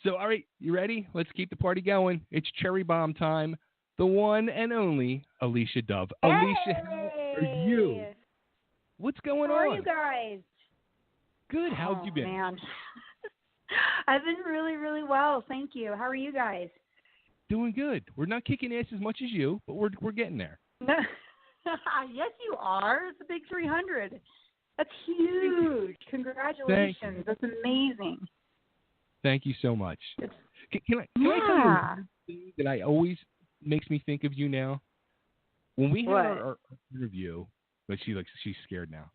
So, all right, you ready? Let's keep the party going. It's cherry bomb time. The one and only Alicia Dove. Alicia, how are you? Hey! What's going How are on? you guys? Good. How have you been? Man. I've been really, really well. Thank you. How are you guys? Doing good. We're not kicking ass as much as you, but we're getting there. Yes, you are. It's a big 300. That's huge. Congratulations. That's amazing. Thank you so much. Can I tell you something that I always makes me think of you now? When we had our interview, but she's scared now.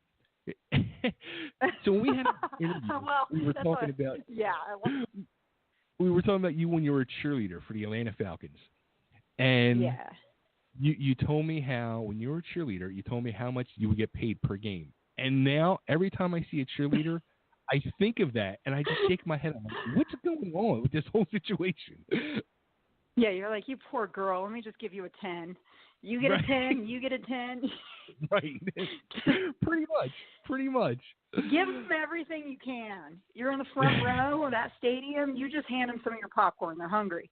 So when we had an interview, we were talking about we were talking about you when you were a cheerleader for the Atlanta Falcons, and you told me how when you were a cheerleader, you told me how much you would get paid per game, and now every time I see a cheerleader, I think of that and I just shake my head. I'm like, what's going on with this whole situation? Yeah, you're like, you poor girl. Let me just give you a 10. You get a 10. You get a 10. Right. Pretty much. Give them everything you can. You're in the front row of that stadium. You just hand them some of your popcorn. They're hungry.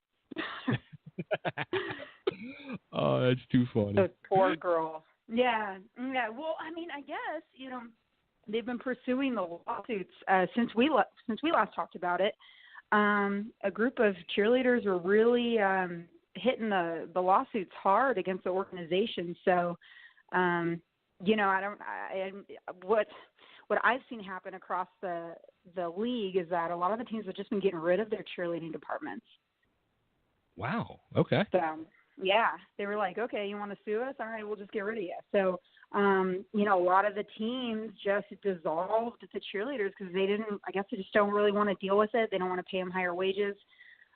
Oh, that's too funny. Those poor girls. Yeah. Well, I mean, I guess, they've been pursuing the lawsuits since we last talked about it. A group of cheerleaders were really hitting the lawsuits hard against the organization. So, what I've seen happen across the league is that a lot of the teams have just been getting rid of their cheerleading departments. Wow. Okay. So, they were like, okay, you want to sue us? All right, we'll just get rid of you. So, a lot of the teams just dissolved the cheerleaders because they just don't really want to deal with it. They don't want to pay them higher wages,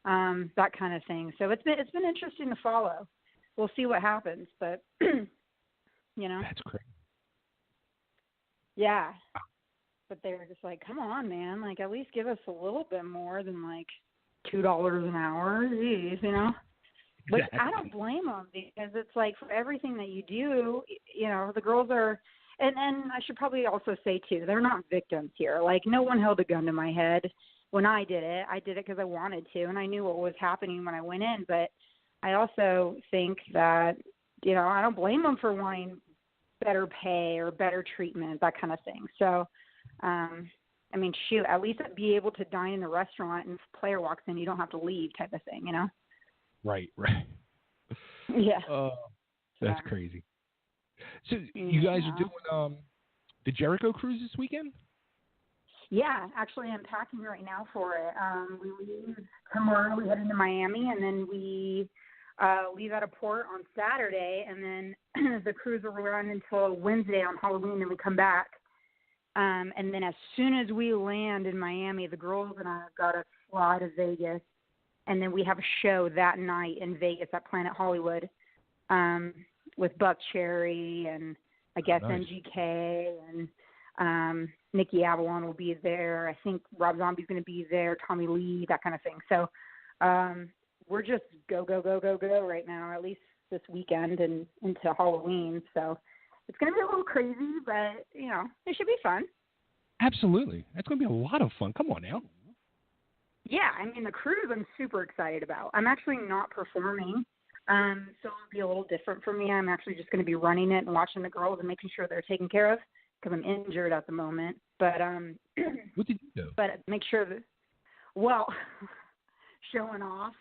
that kind of thing. So it's been interesting to follow. We'll see what happens, but That's crazy. Yeah. But they were just like, come on, man, like at least give us a little bit more than like $2 an hour. Jeez, But Exactly. I don't blame them because it's like for everything that you do, the girls are, and I should probably also say too, they're not victims here. Like no one held a gun to my head when I did it. I did it because I wanted to, and I knew what was happening when I went in. But I also think that, I don't blame them for wanting better pay or better treatment, that kind of thing. So, shoot, at least be able to dine in a restaurant and if a player walks in, you don't have to leave type of thing, Right. Yeah. That's crazy. So you guys are doing the Jericho cruise this weekend? Yeah, actually I'm packing right now for it. We leave tomorrow, we head into Miami, and then we leave at a port on Saturday, and then the cruise will run until Wednesday on Halloween, and we come back. And then as soon as we land in Miami, the girls and I have got to fly to Vegas. And then we have a show that night in Vegas at Planet Hollywood with Buck Cherry and I guess MGK and Nikki Avalon will be there. I think Rob Zombie's going to be there, Tommy Lee, that kind of thing. So we're just go right now, at least this weekend and into Halloween. So it's going to be a little crazy, but, it should be fun. Absolutely. That's going to be a lot of fun. Come on now. Yeah, the cruise I'm super excited about. I'm actually not performing, so it'll be a little different for me. I'm actually just going to be running it and watching the girls and making sure they're taken care of because I'm injured at the moment. But what did you do? But make sure that, showing off.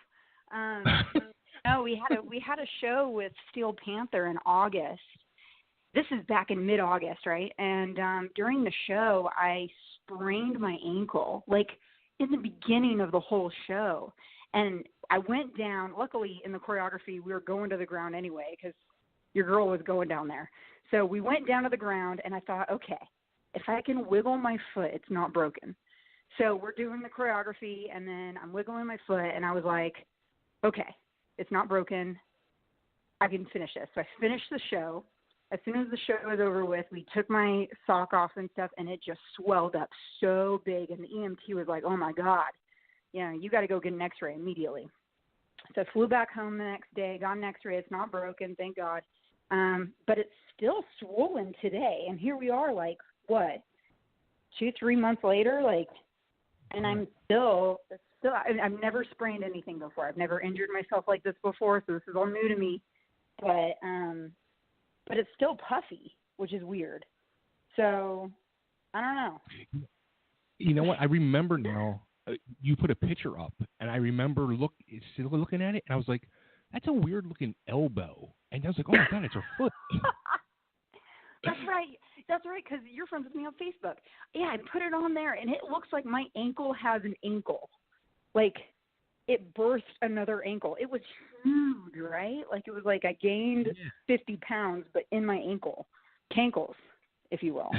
No, we had a show with Steel Panther in August. This is back in mid-August, right? And during the show, I sprained my ankle, like in the beginning of the whole show. And I went down. Luckily, in the choreography, we were going to the ground anyway because your girl was going down there. So we went down to the ground, and I thought, okay, if I can wiggle my foot, it's not broken. So we're doing the choreography, and then I'm wiggling my foot, and I was like, okay, it's not broken. I can finish this. So I finished the show. As soon as the show was over with, we took my sock off and stuff, and it just swelled up so big. And the EMT was like, oh, my God, you got to go get an X-ray immediately. So I flew back home the next day, got an X-ray. It's not broken, thank God. But it's still swollen today. And here we are, 2-3 months later, and I'm still, the still, I've never sprained anything before. I've never injured myself like this before, so this is all new to me. But it's still puffy, which is weird. So I don't know. You know what? I remember now. You put a picture up, and I remember looking at it, and I was like, "That's a weird looking elbow." And I was like, "Oh my god, it's her foot." That's right. Because you're friends with me on Facebook. Yeah, I put it on there, and it looks like my ankle has an ankle. Like it birthed another ankle. It was huge, right? Like it was like I gained 50 pounds, but in my cankles, if you will.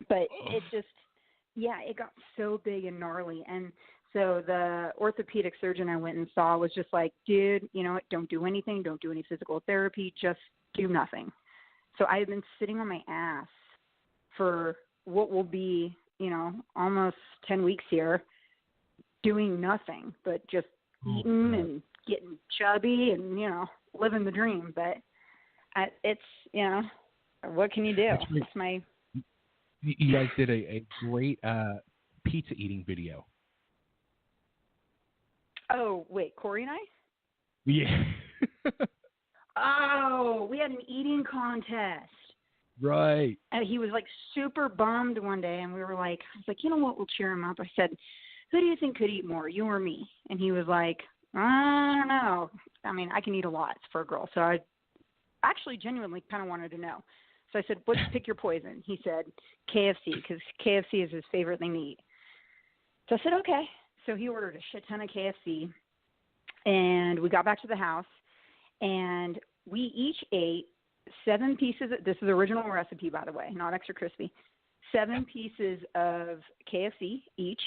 But it just, it got so big and gnarly. And so the orthopedic surgeon I went and saw was just like, dude, you know what? Don't do anything. Don't do any physical therapy. Just do nothing. So I've been sitting on my ass for what will be, almost 10 weeks here, doing nothing but just eating and getting chubby and, living the dream. But it's, what can you do? It's my... You guys did a great pizza eating video. Oh, wait, Corey and I? Yeah. Oh, we had an eating contest. Right. And he was like super bummed one day, and we were like, I was like, you know what, we'll cheer him up. I said, who do you think could eat more, you or me? And he was like, I don't know. I mean, I can eat a lot for a girl. So I actually genuinely kind of wanted to know. So I said, pick your poison. He said, KFC, because KFC is his favorite thing to eat. So I said, okay. So he ordered a shit ton of KFC, and we got back to the house, and we each ate 7 pieces. This is the original recipe, by the way, not extra crispy. 7 pieces of KFC each.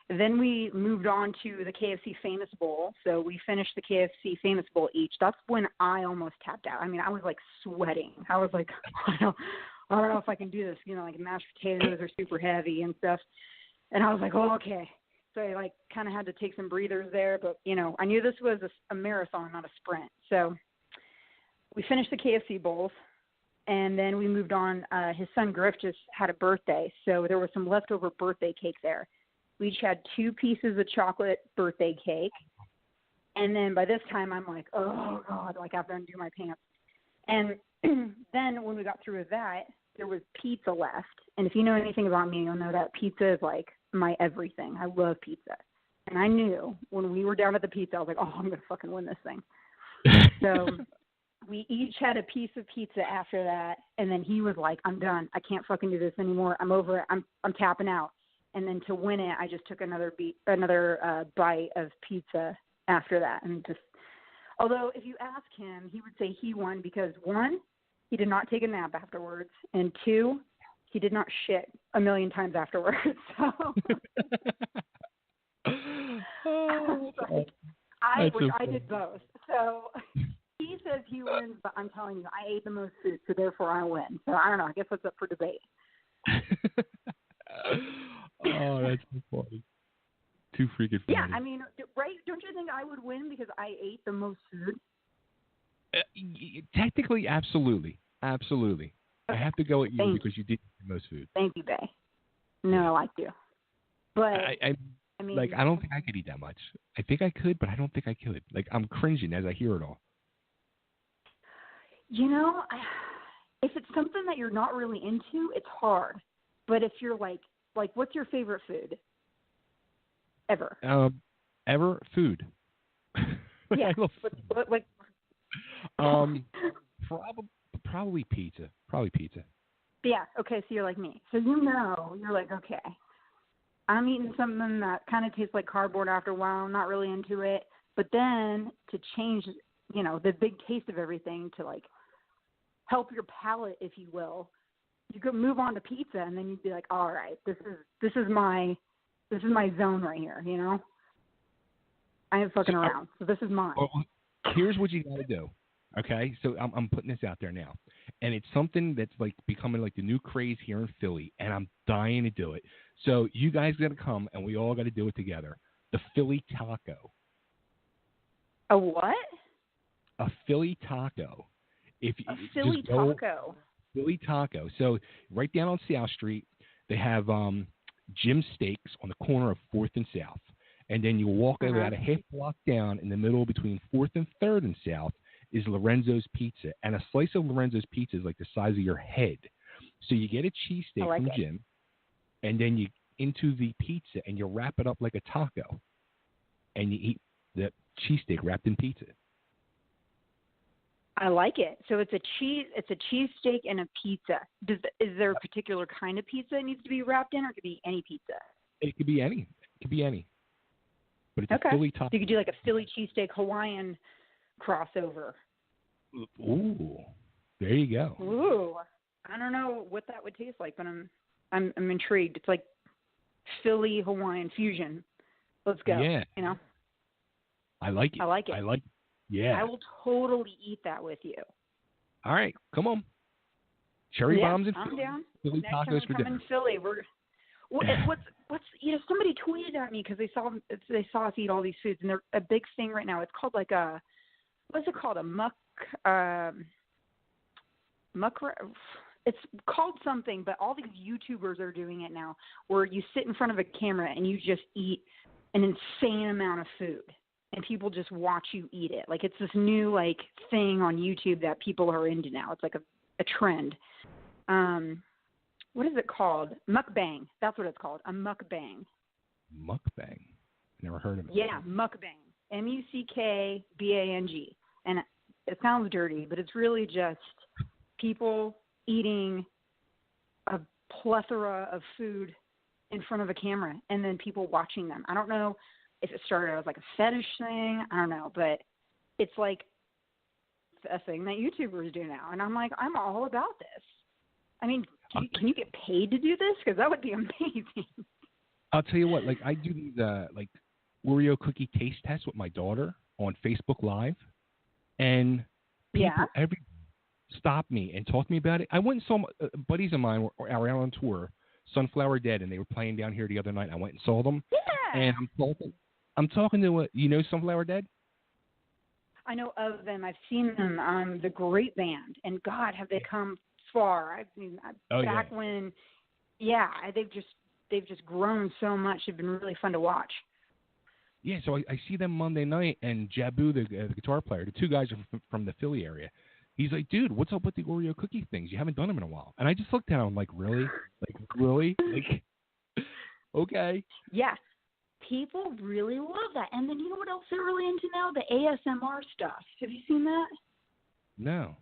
Then we moved on to the KFC Famous Bowl. So we finished the KFC Famous Bowl each. That's when I almost tapped out. I mean, I was like sweating. I was like, I don't know if I can do this. Like mashed potatoes are super heavy and stuff. And I was like, oh, okay. So I like kind of had to take some breathers there. But, I knew this was a marathon, not a sprint. So we finished the KFC bowls. And then we moved on. His son Griff just had a birthday. So there was some leftover birthday cake there. We each had 2 pieces of chocolate birthday cake. And then by this time, I'm like, oh, God, like I have to undo my pants. And then when we got through with that, there was pizza left. And if you know anything about me, you'll know that pizza is like my everything. I love pizza. And I knew when we were down at the pizza, I was like, oh, I'm going to fucking win this thing. So we each had a piece of pizza after that. And then he was like, I'm done. I can't fucking do this anymore. I'm over it. I'm tapping out. And then to win it, I just took another bite of pizza after that. And just, although if you ask him, he would say he won because 1, he did not take a nap afterwards, and 2, he did not shit a million times afterwards. So I did both. So he says he wins, but I'm telling you, I ate the most food, so therefore I win. So I don't know. I guess that's up for debate. Oh, that's so funny. Too freaking funny. Yeah, I mean, right? Don't you think I would win because I ate the most food? Technically, absolutely. Okay. I have to go at you because you did eat the most food. Thank you, Bae. No, I do. But I mean, like, I don't think I could eat that much. I think I could, but I don't think I could. Like, I'm cringing as I hear it all. If it's something that you're not really into, it's hard. But if you're like, what's your favorite food ever? Ever food. Yeah. Probably pizza. Yeah. Okay. So you're like me. So you're like, okay, I'm eating something that kind of tastes like cardboard after a while. I'm not really into it. But then to change, the big taste of everything to like help your palate, if you will, you could move on to pizza, and then you'd be like, all right, this is my zone right here. I ain't fucking around. So this is mine. Well, here's what you got to do. Okay, so I'm putting this out there now, and it's something that's like becoming like the new craze here in Philly, and I'm dying to do it. So you guys got to come, and we all got to do it together. The Philly taco. A what? A Philly taco. Philly taco. Philly taco. So right down on South Street, they have Jim Steaks on the corner of 4th and South. And then you walk about a half block down in the middle between 4th and 3rd and South is Lorenzo's Pizza. And a slice of Lorenzo's Pizza is like the size of your head. So you get a cheesesteak from Jim, and then you into the pizza, and you wrap it up like a taco. And you eat the cheesesteak wrapped in pizza. I like it. So it's a cheesesteak and a pizza. Is there a particular kind of pizza it needs to be wrapped in, or it could be any pizza? It could be any. But it's a Philly taco. So you could do like a Philly cheesesteak Hawaiian crossover. Ooh, there you go. Ooh, I don't know what that would taste like, but I'm intrigued. It's like Philly Hawaiian fusion. Let's go. Yeah. You know. I like it. Yeah. I will totally eat that with you. All right, come on. Cherry bombs and I'm down. Philly Next tacos time for dinner. in Philly, what's somebody tweeted at me because they saw us eat all these foods, and they're a big thing right now. It's called like what's it called? A muck. It's called something, but all these YouTubers are doing it now, where you sit in front of a camera and you just eat an insane amount of food. And people just watch you eat it. Like, it's this new, like, thing on YouTube that people are into now. It's like a trend. What is it called? Mukbang. That's what it's called. A mukbang. Mukbang? Never heard of it. Yeah, mukbang. Muckbang. And it sounds dirty, but it's really just people eating a plethora of food in front of a camera and then people watching them. I don't know if it started as like a fetish thing, I don't know, but it's like a thing that YouTubers do now. And I'm like, I'm all about this. I mean, can you get paid to do this? Because that would be amazing. I'll tell you what, like I do these like Oreo cookie taste tests with my daughter on Facebook Live, and people every stop me and talk to me about it. I went and saw buddies of mine were out on tour, Sunflower Dead, and they were playing down here the other night. I went and saw them. Yeah. And I'm talking to Sunflower Dead? I know of them. I've seen them on the great band, and God, have they come far? I mean, back when, they've just grown so much. They've been really fun to watch. Yeah, so I see them Monday night, and Jabu, the guitar player, the two guys are from the Philly area. He's like, dude, what's up with the Oreo cookie things? You haven't done them in a while. And I just looked at him like, really? Like, really? Like, okay. Yes. People really love that. And then you know what else they're really into now? The ASMR stuff. Have you seen that? No.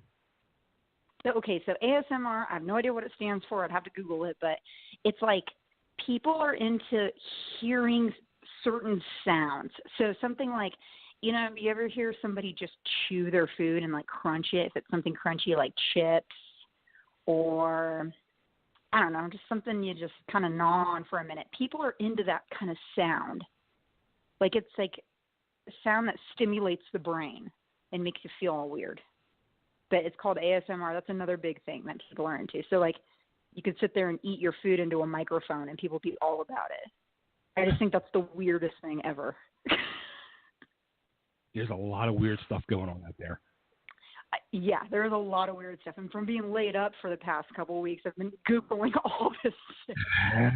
So ASMR, I have no idea what it stands for. I'd have to Google it. But it's like people are into hearing certain sounds. So something like, you ever hear somebody just chew their food and like crunch it? If it's something crunchy like chips or I don't know, just something you just kind of gnaw on for a minute. People are into that kind of sound. Like it's like a sound that stimulates the brain and makes you feel all weird. But it's called ASMR. That's another big thing that people are into. So like you could sit there and eat your food into a microphone and people be all about it. I just think that's the weirdest thing ever. There's a lot of weird stuff going on out there. Yeah, there's a lot of weird stuff. And from being laid up for the past couple of weeks, I've been Googling all this shit.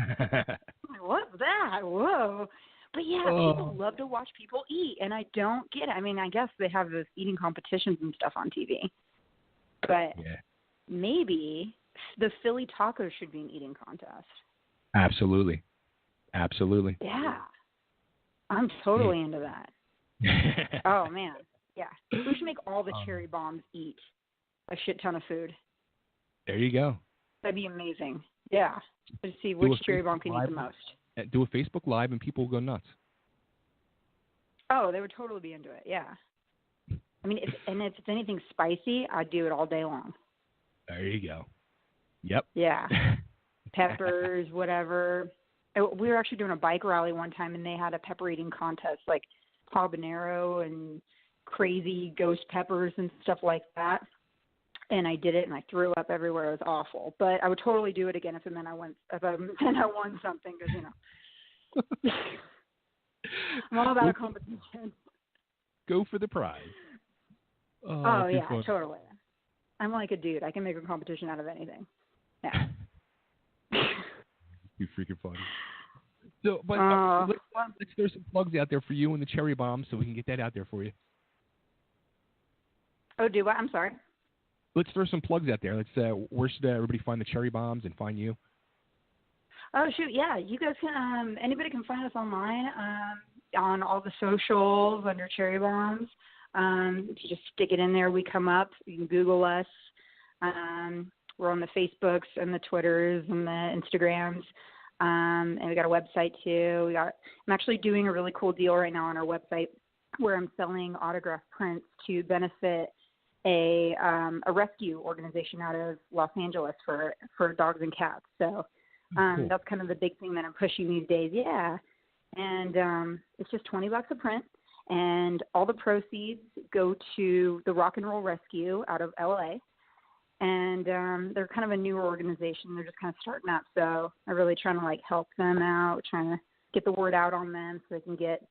Like, what's that? Whoa. But yeah, people love to watch people eat, and I don't get it. I mean, I guess they have those eating competitions and stuff on TV. But maybe the Philly tacos should be an eating contest. Absolutely. Yeah. I'm totally into that. Oh, man. Yeah. We should make all the cherry bombs eat a shit ton of food. There you go. That'd be amazing. Yeah. Let's see which cherry bomb can eat the most. Do a Facebook Live and people will go nuts. Oh, they would totally be into it. Yeah. I mean, if it's anything spicy, I'd do it all day long. There you go. Yep. Yeah. Peppers, whatever. We were actually doing a bike rally one time, and they had a pepper eating contest, like habanero and crazy ghost peppers and stuff like that. And I did it, and I threw up everywhere. It was awful. But I would totally do it again if it meant I won something, because, I'm all about a competition. Go for the prize. Oh yeah, fun. Totally. I'm like a dude. I can make a competition out of anything. Yeah. You freaking funny. So, but let's throw some plugs out there for you and the cherry bomb, so we can get that out there for you. Oh, do what? I'm sorry. Let's throw some plugs out there. Where should everybody find the cherry bombs and find you? Oh shoot, yeah. You guys can. Anybody can find us online on all the socials under Cherry Bombs. If you just stick it in there, we come up. You can Google us. We're on the Facebooks and the Twitters and the Instagrams. And we got a website too. I'm actually doing a really cool deal right now on our website where I'm selling autographed prints to benefit a rescue organization out of Los Angeles for dogs and cats. So cool. That's kind of the big thing that I'm pushing these days. Yeah. And it's just $20 a print, and all the proceeds go to the Rock and Roll Rescue out of LA. And they're kind of a newer organization. They're just kind of starting up. So I'm really trying to help them out, trying to get the word out on them so they can get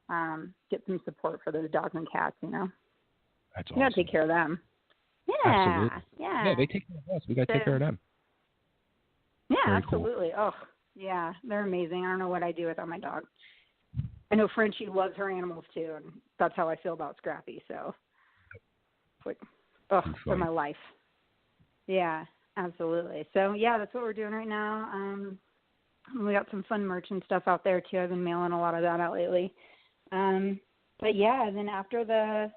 some support for those dogs and cats, That's awesome. You got to take care of them. Yeah. Absolutely. Yeah. Yeah, they take care of us. We got to take care of them. Yeah, Very absolutely. Cool. Oh, yeah. They're amazing. I don't know what I'd do without my dog. I know Frenchie loves her animals too, and that's how I feel about Scrappy. So, for my life. Yeah, absolutely. So, yeah, that's what we're doing right now. We got some fun merch and stuff out there, too. I've been mailing a lot of that out lately. But, yeah, then after the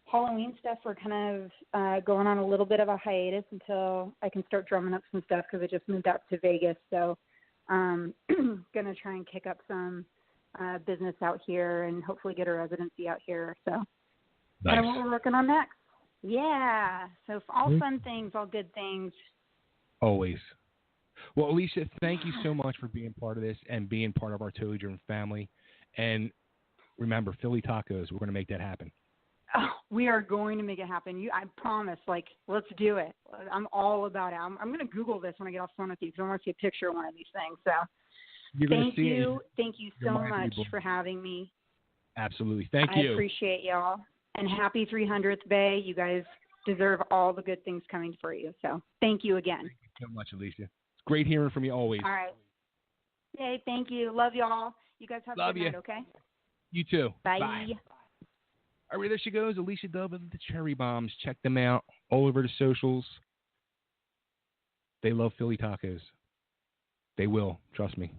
Halloween stuff, we're kind of going on a little bit of a hiatus until I can start drumming up some stuff because I just moved out to Vegas. So going to try and kick up some business out here and hopefully get a residency out here. So nice. Kind of what we're working on next. Yeah. So all fun things, all good things. Always. Well, Alicia, thank you so much for being part of this and being part of our Totally Driven family. And remember, Philly tacos, we're going to make that happen. Oh, we are going to make it happen. I promise. Let's do it. I'm all about it. I'm going to Google this when I get off the phone with you because I want to see a picture of one of these things. So thank you. Thank you so much for having me. Absolutely. Thank you. I appreciate y'all. And happy 300th Bay. You guys deserve all the good things coming for you. So thank you again. Thank you so much, Alicia. It's great hearing from you always. All right. Yay, thank you. Love y'all. You guys have a good night, okay? You too. Bye. Bye. All right, there she goes, Alicia Dubbin, the Cherry Bombs. Check them out all over the socials. They love Philly tacos. They will. Trust me.